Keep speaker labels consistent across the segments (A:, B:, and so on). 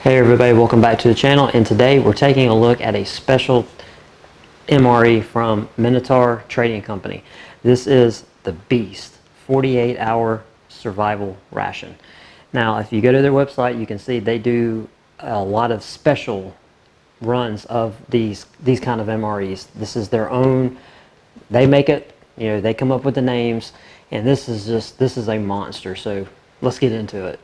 A: Hey everybody, welcome back to the channel, and today we're taking a look at a special MRE from Minotaur Trading Company. This is the Beast 48-hour survival ration. Now if you go to their website, you can see they do a lot of special runs of these kind of MREs. This is their own, they make it, they come up with the names, and this is a monster. So let's get into it.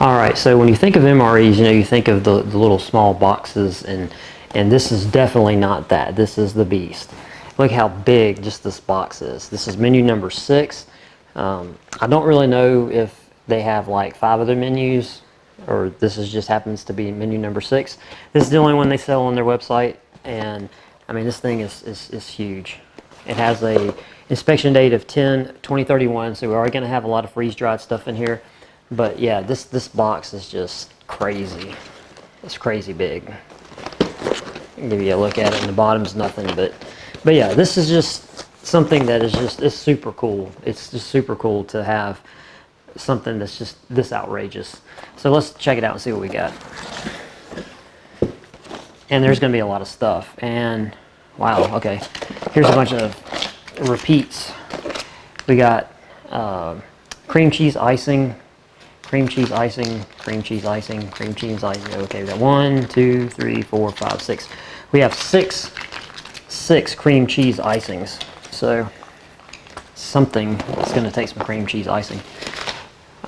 A: Alright, so when you think of MREs, you think of the little small boxes, and this is definitely not that. This is the Beast. Look how big just this box is. This is menu number 6. I don't really know if they have like 5 other menus, or this just happens to be menu number 6. This is the only one they sell on their website, and I mean, this thing is huge. It has a inspection date of 10/20/31, so we're already going to have a lot of freeze-dried stuff in here. But yeah, this box is just crazy. It's crazy big. I'll give you a look at it, and the bottom's nothing, but yeah, this is just something that is it's super cool. It's just super cool to have something that's just this outrageous. So let's check it out and see what we got. And there's going to be a lot of stuff. And wow, okay, here's a bunch of repeats. We got cream cheese icing. Cream cheese icing, cream cheese icing, cream cheese icing. Okay, we got 1, 2, 3, 4, 5, 6. We have six cream cheese icings. So something that's going to take some cream cheese icing.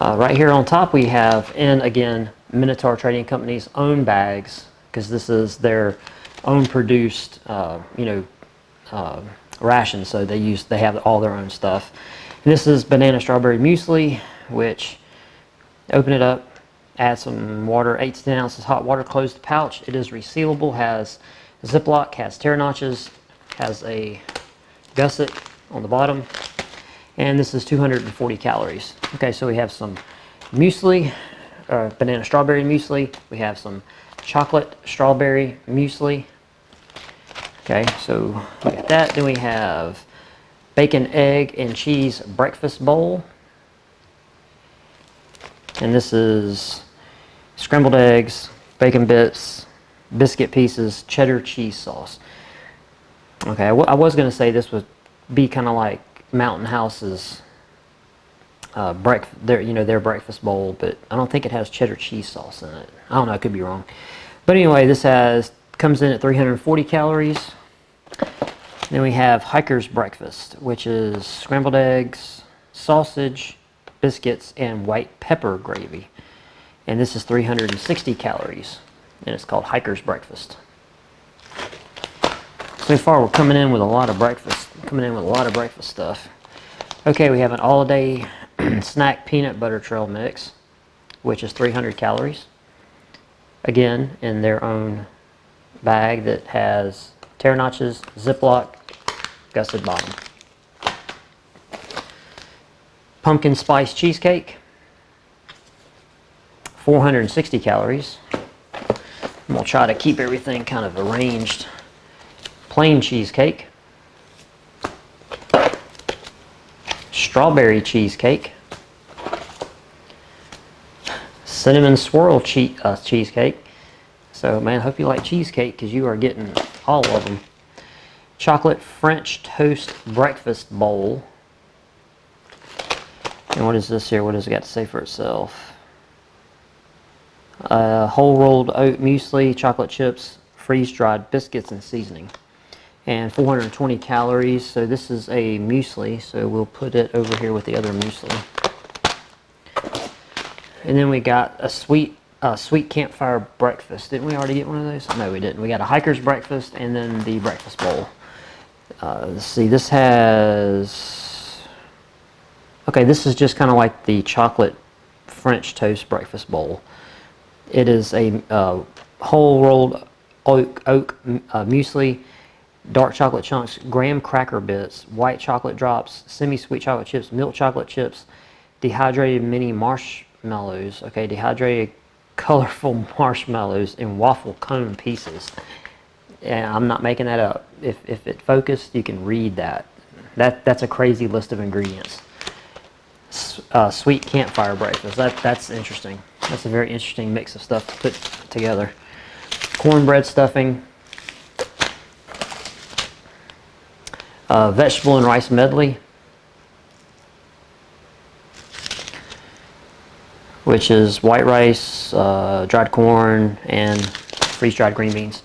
A: Right here on top we have, and again, Minotaur Trading Company's own bags, because this is their own produced, ration. So they have all their own stuff. And this is banana strawberry muesli, which, open it up, add some water, 8 to 10 ounces hot water, close the pouch. It is resealable, has a Ziploc, has tear notches, has a gusset on the bottom, and this is 240 calories. Okay, so we have some muesli, banana strawberry muesli. We have some chocolate strawberry muesli. Okay, so we got that. Then we have bacon, egg, and cheese breakfast bowl. And this is scrambled eggs, bacon bits, biscuit pieces, cheddar cheese sauce. Okay, I was going to say this would be kind of like Mountain House's their breakfast bowl, but I don't think it has cheddar cheese sauce in it. I don't know, I could be wrong. But anyway, this comes in at 340 calories. Then we have Hiker's Breakfast, which is scrambled eggs, sausage, biscuits, and white pepper gravy, and this is 360 calories, and it's called Hiker's Breakfast. So far we're coming in with a lot of breakfast stuff. Okay, we have an all-day snack peanut butter trail mix, which is 300 calories, again in their own bag that has tear notches, Ziploc, gusset bottom. Pumpkin spice cheesecake, 460 calories. I'm going to try to keep everything kind of arranged. Plain cheesecake, strawberry cheesecake, cinnamon swirl cheesecake. So man, I hope you like cheesecake, because you are getting all of them. Chocolate French toast breakfast bowl. And what is this here? What does it got to say for itself? Whole rolled oat muesli, chocolate chips, freeze-dried biscuits, and seasoning. And 420 calories. So this is a muesli, so we'll put it over here with the other muesli. And then we got a sweet campfire breakfast. Didn't we already get one of those? No, we didn't. We got a Hiker's Breakfast and then the breakfast bowl. Let's see, this has... Okay, this is just kind of like the chocolate French toast breakfast bowl. It is a whole rolled oat muesli, dark chocolate chunks, graham cracker bits, white chocolate drops, semi-sweet chocolate chips, milk chocolate chips, dehydrated mini marshmallows. Okay, dehydrated colorful marshmallows in waffle cone pieces. And I'm not making that up. If it focused, you can read that. That's a crazy list of ingredients. Sweet campfire breakfast. That's interesting. That's a very interesting mix of stuff to put together. Cornbread stuffing. Vegetable and rice medley, which is white rice, dried corn, and freeze-dried green beans.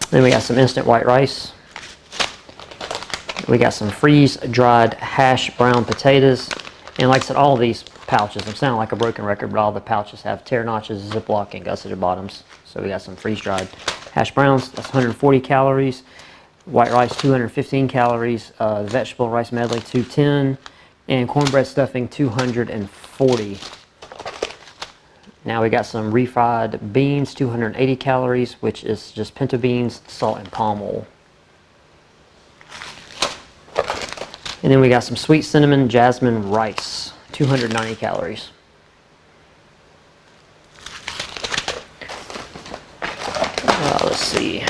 A: Then we got some instant white rice. We got some freeze-dried hash brown potatoes. And like I said, all of these pouches, I'm sounding like a broken record, but all the pouches have tear notches, Ziploc, and gusseted bottoms. So we got some freeze-dried hash browns. That's 140 calories. White rice, 215 calories. Vegetable rice medley, 210. And cornbread stuffing, 240. Now we got some refried beans, 280 calories, which is just pinto beans, salt, and palm oil. And then we got some sweet cinnamon jasmine rice, 290 calories. Let's see.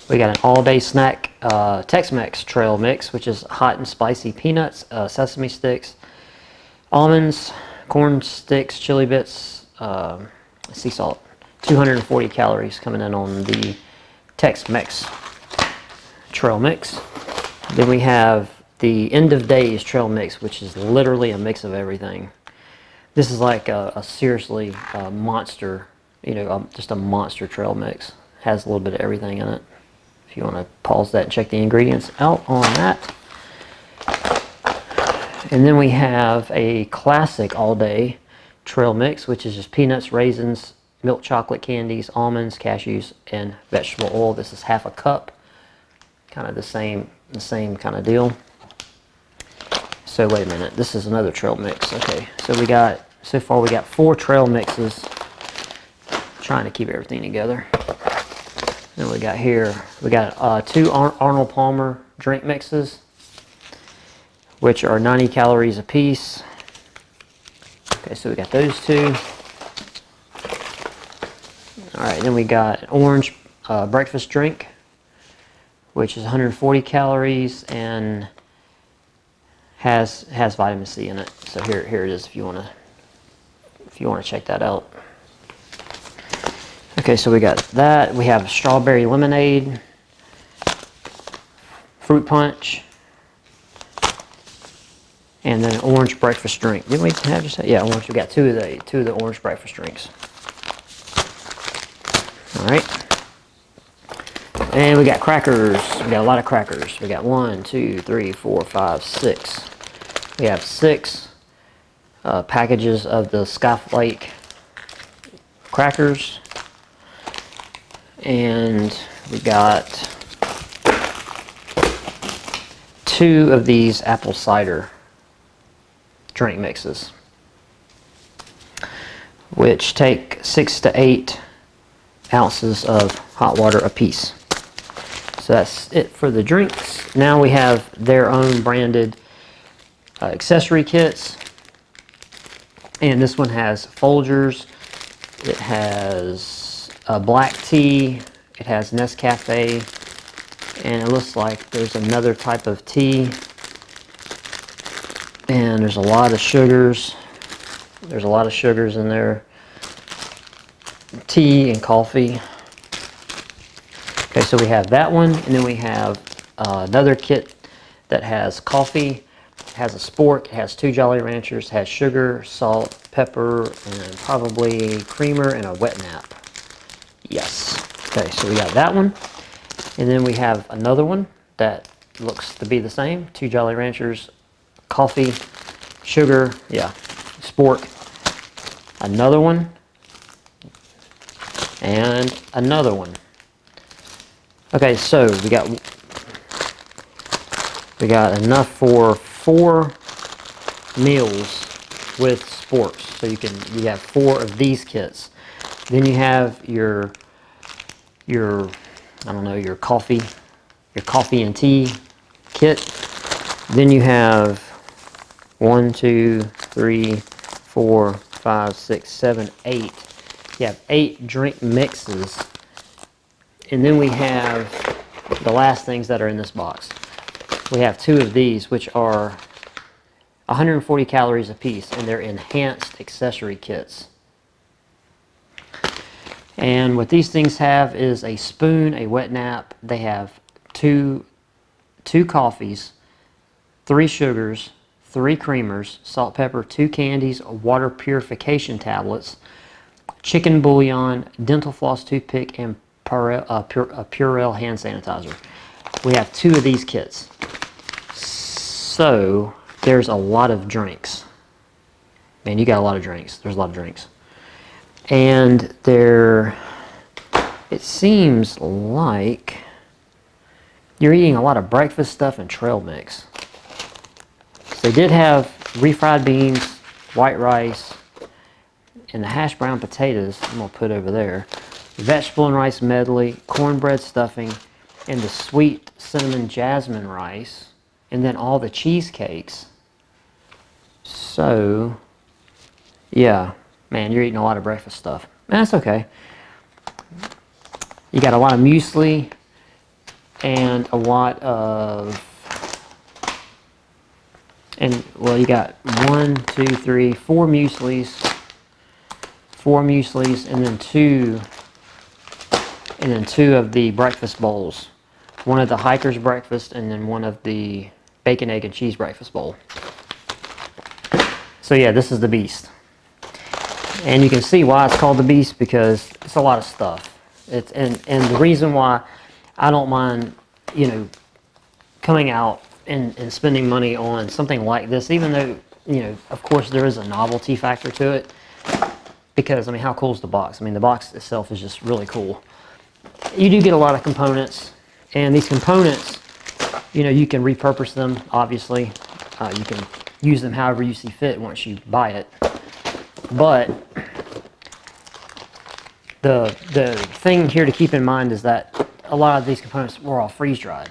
A: We got an all-day snack Tex-Mex trail mix, which is hot and spicy peanuts, sesame sticks, almonds, corn sticks, chili bits, sea salt. 240 calories coming in on the Tex-Mex trail mix. Then we have the end of days trail mix, which is literally a mix of everything. This is like a seriously monster, just a monster trail mix. Has a little bit of everything in it. If you want to pause that and check the ingredients out on that. And then we have a classic all-day trail mix, which is just peanuts, raisins, milk chocolate candies, almonds, cashews, and vegetable oil. This is half a cup. Kind of the same kind of deal. So wait a minute, this is another trail mix. Okay, so far we got 4 trail mixes. Trying to keep everything together. Then we got here, we got 2 Arnold Palmer drink mixes, which are 90 calories a piece. Okay, so we got those 2. All right, then we got an orange breakfast drink, which is 140 calories and has vitamin C in it. So here it is if you want to check that out. Okay, so we got that. We have strawberry lemonade, fruit punch, and then an orange breakfast drink. Didn't we have just yeah, orange? We got two of the orange breakfast drinks. All right, and we got crackers. We got a lot of crackers. We got 1, 2, 3, 4, 5, 6. We have 6 packages of the Skyflake crackers. And we got 2 of these apple cider drink mixes, which take 6 to 8 ounces of hot water apiece. So that's it for the drinks. Now we have their own branded accessory kits. And this one has Folgers. It has black tea, it has Nescafe, and it looks like there's another type of tea, and there's a lot of sugars. There's a lot of sugars in there. Tea and coffee. Okay, so we have that one, and then we have another kit that has coffee, has a spork, has 2 Jolly Ranchers, has sugar, salt, pepper, and probably creamer and a wet nap. Yes. Okay, so we got that one. And then we have another one that looks to be the same. 2 Jolly Ranchers, coffee, sugar, yeah, spork. Another one. And another one. Okay, so we got enough for 4 meals with sporks. So you have 4 of these kits. Then you have your I don't know, your coffee and tea kit. Then you have 1, 2, 3, 4, 5, 6, 7, 8. You have 8 drink mixes. And then we have the last things that are in this box. We have 2 of these, which are 140 calories a piece, and they're enhanced accessory kits. And what these things have is a spoon, a wet nap. They have two coffees, 3 sugars, 3 creamers, salt, pepper, 2 candies, water purification tablets, chicken bouillon, dental floss toothpick, and Purell hand sanitizer. We have 2 of these kits. So there's a lot of drinks. Man, you got a lot of drinks. There's a lot of drinks. And it seems like you're eating a lot of breakfast stuff and trail mix. So they did have refried beans, white rice, and the hash brown potatoes I'm going to put over there. Vegetable and rice medley, cornbread stuffing, and the sweet cinnamon jasmine rice, and then all the cheesecakes. So, yeah, man, you're eating a lot of breakfast stuff. That's okay. You got a lot of muesli and a lot of, well, you got 1, 2, 3, 4 mueslis, and then two of the breakfast bowls. One of the hiker's breakfast, and then one of the bacon, egg, and cheese breakfast bowl. So yeah, this is the beast. And you can see why it's called the beast, because it's a lot of stuff. And the reason why I don't mind, you know, coming out and spending money on something like this, even though, you know, of course there is a novelty factor to it, because, I mean, how cool is the box? I mean, the box itself is just really cool. You do get a lot of components, and these components, you know, you can repurpose them, obviously. You can use them however you see fit once you buy it. But the thing here to keep in mind is that a lot of these components were all freeze-dried.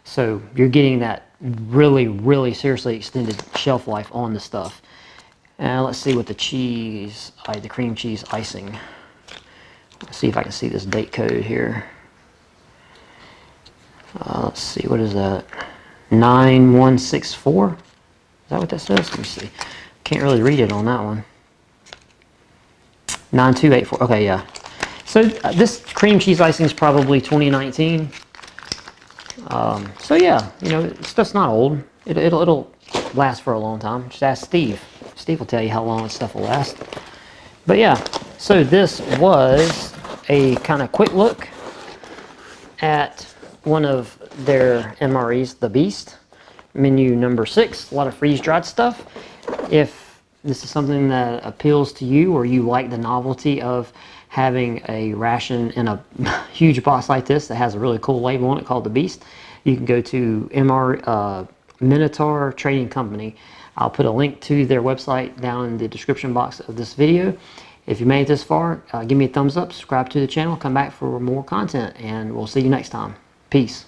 A: So you're getting that really, really seriously extended shelf life on the stuff. And let's see what the cheese, the cream cheese icing. Let's see if I can see this date code here. Let's see, what is that? 9164? Is that what that says? Let me see. Can't really read it on that one. 9284. Okay, yeah. So this cream cheese icing is probably 2019. So yeah, you know, stuff's not old. It'll last for a long time. Just ask Steve. Steve will tell you how long this stuff will last. But yeah, so this was a kind of quick look at one of their MREs, the Beast. Menu number 6, a lot of freeze-dried stuff. If this is something that appeals to you, or you like the novelty of having a ration in a huge box like this that has a really cool label on it called the Beast, you can go to Minotaur Trading Company. I'll put a link to their website down in the description box of this video. If you made it this far, give me a thumbs up, subscribe to the channel, come back for more content, and we'll see you next time. Peace.